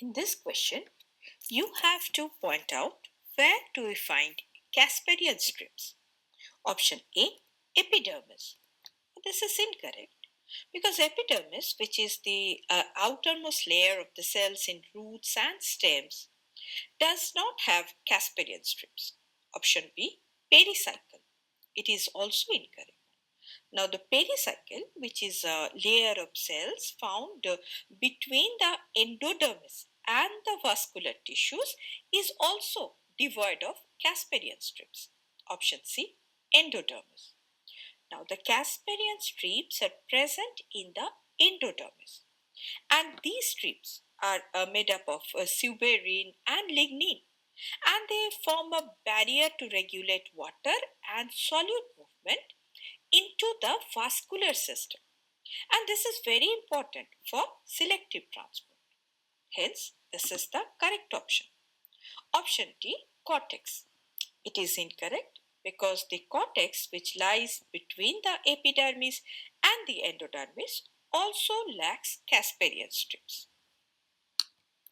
In this question, you have to point out where do we find Casparian strips. Option A, epidermis. This is incorrect because epidermis, which is the outermost layer of the cells in roots and stems, does not have Casparian strips. Option B, pericycle. It is also incorrect. Now, the pericycle, which is a layer of cells found between the endodermis and the vascular tissues, is also devoid of Casparian strips. Option C, endodermis. Now, the Casparian strips are present in the endodermis, and these strips are made up of suberin and lignin, and they form a barrier to regulate water and solute movement into the vascular system, and this is very important for selective transport. Hence, this is the correct option. Option D, cortex. It is incorrect because the cortex, which lies between the epidermis and the endodermis, also lacks Casparian strips.